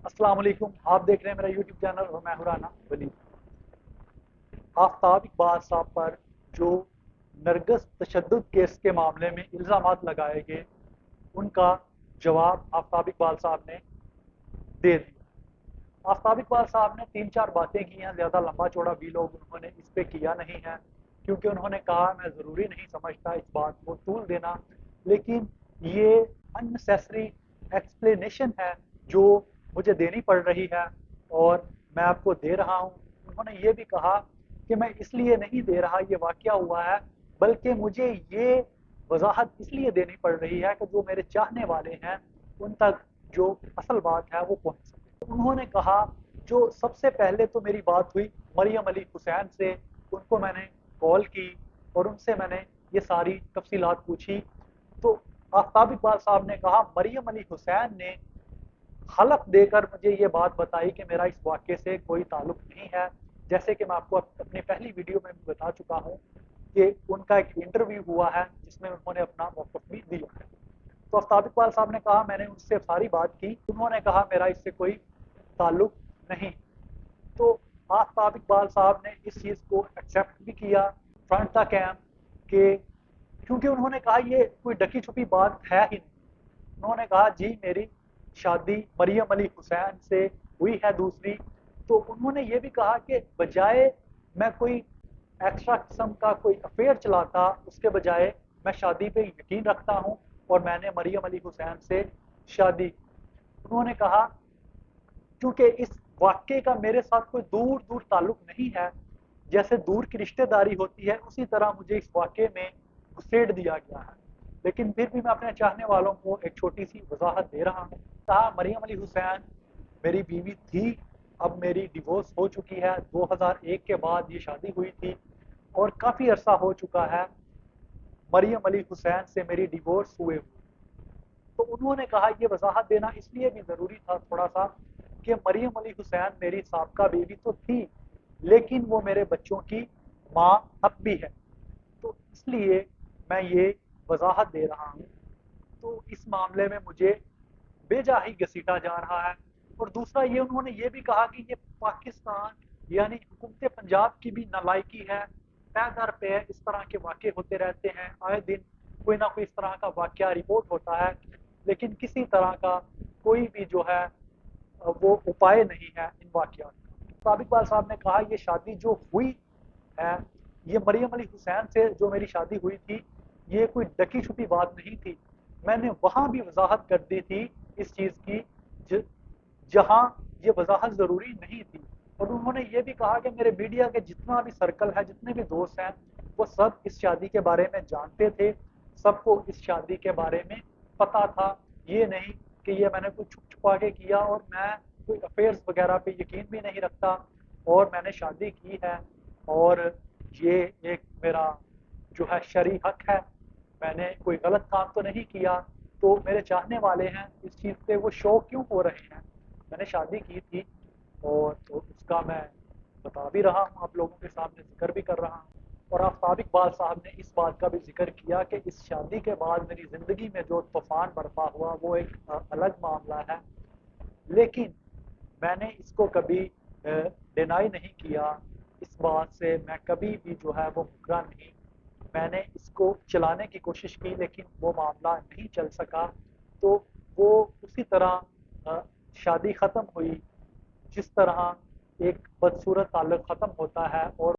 अस्सलाम वालेकुम। आप देख रहे हैं मेरा यूट्यूब चैनल और मैं हूं राना वली। आफ्ताब इकबाल साहब पर जो नरगस तशद्दुद केस के मामले में इल्ज़ामात लगाए गए, उनका जवाब आफ्ताब इकबाल साहब ने दे दिया। आफ्ताब इकबाल साहब ने तीन चार बातें की हैं, ज़्यादा लंबा चौड़ा भी लोग उन्होंने इस पे किया नहीं है, क्योंकि उन्होंने कहा मैं ज़रूरी नहीं समझता इस बात को तूल देना, लेकिन ये अननेसेसरी एक्सप्लेनेशन है जो मुझे देनी पड़ रही है और मैं आपको दे रहा हूँ। उन्होंने ये भी कहा कि मैं इसलिए नहीं दे रहा, ये वाक़या हुआ है, बल्कि मुझे ये वजाहत इसलिए देनी पड़ रही है कि जो मेरे चाहने वाले हैं उन तक जो असल बात है वो पहुंच सके। उन्होंने कहा, जो सबसे पहले तो मेरी बात हुई मरियम अली हुसैन से, उनको मैंने कॉल की और उनसे मैंने ये सारी तफसीलात पूछी। तो आफ्ताब इकबाल साहब ने कहा मरियम अली हुसैन ने हलफ देकर मुझे ये बात बताई कि मेरा इस वाक़े से कोई ताल्लुक नहीं है। जैसे कि मैं आपको अपनी पहली वीडियो में भी बता चुका हूँ कि उनका एक इंटरव्यू हुआ है जिसमें उन्होंने अपना मौक़िफ़ भी दिया है। तो आफ्ताब इकबाल साहब ने कहा मैंने उनसे सारी बात की, उन्होंने कहा मेरा इससे कोई ताल्लुक नहीं। तो आफ्ताब इकबाल साहब ने इस चीज़ को एक्सेप्ट भी किया फ्रंट द कैम के, क्योंकि उन्होंने कहा ये कोई ढकी छुपी बात है ही नहीं। उन्होंने कहा जी मेरी शादी मरियम अली हुसैन से हुई है दूसरी। तो उन्होंने ये भी कहा कि बजाय मैं कोई एक्स्ट्रा किस्म का कोई अफेयर चलाता, उसके बजाय मैं शादी पे यकीन रखता हूँ और मैंने मरियम अली हुसैन से शादी की। उन्होंने कहा क्योंकि इस वाक्य का मेरे साथ कोई दूर दूर ताल्लुक नहीं है, जैसे दूर की रिश्तेदारी होती है उसी तरह मुझे इस वाक्य में घुसेड़ दिया गया है। लेकिन फिर भी मैं अपने चाहने वालों को एक छोटी सी वजाहत दे रहा हूँ। कहा मरियम अली हुसैन मेरी बीवी थी, अब मेरी डिवोर्स हो चुकी है। 2001 के बाद ये शादी हुई थी और काफ़ी अरसा हो चुका है मरियम अली हुसैन से मेरी डिवोर्स हुए हुए। तो उन्होंने कहा ये वजाहत देना इसलिए भी ज़रूरी था थोड़ा सा कि मरियम अली हुसैन मेरी साबका बीवी तो थी, लेकिन वो मेरे बच्चों की माँ अब भी है। तो इसलिए मैं ये वजाहत दे रहा हूँ। तो इस मामले में मुझे बेजा ही घसीटा जा रहा है। और दूसरा ये उन्होंने ये भी कहा कि ये पाकिस्तान यानी हुकूमत पंजाब की भी नालायकी है। पै दर पे इस तरह के वाक़े होते रहते हैं, आए दिन कोई ना कोई इस तरह का वाक़या रिपोर्ट होता है, लेकिन किसी तरह का कोई भी जो है वो उपाय नहीं है इन वाक़यात का। साबिक बाल साहब ने कहा ये शादी जो हुई है, ये मरियम अली हुसैन से जो मेरी शादी हुई थी, ये कोई ढकी छुपी बात नहीं थी। मैंने वहाँ भी वजाहत कर दी थी इस चीज़ की जहाँ ये वजाहत ज़रूरी नहीं थी। और उन्होंने ये भी कहा कि मेरे मीडिया के जितना भी सर्कल है, जितने भी दोस्त हैं, वो सब इस शादी के बारे में जानते थे, सबको इस शादी के बारे में पता था। ये नहीं कि ये मैंने कुछ छुप छुपा के किया और मैं कोई अफेयर्स वगैरह पे यकीन भी नहीं रखता और मैंने शादी की है और ये एक मेरा जो है शरई हक है, मैंने कोई गलत काम तो नहीं किया। तो मेरे चाहने वाले हैं इस चीज़ पे वो शो क्यों हो रहे हैं, मैंने शादी की थी और तो उसका मैं बता भी रहा हूँ, आप लोगों के सामने जिक्र भी कर रहा हूँ। और आफ्ताब इकबाल साहब ने इस बात का भी जिक्र किया कि इस शादी के बाद मेरी ज़िंदगी में जो तूफ़ान बरपा हुआ वो एक अलग मामला है, लेकिन मैंने इसको कभी डिनाई नहीं किया। इस बात से मैं कभी भी जो है वो मुकरा नहीं। मैंने इसको चलाने की कोशिश की लेकिन वो मामला नहीं चल सका। तो वो उसी तरह शादी ख़त्म हुई जिस तरह एक बदसूरत ताल्लुक़ ख़त्म होता है और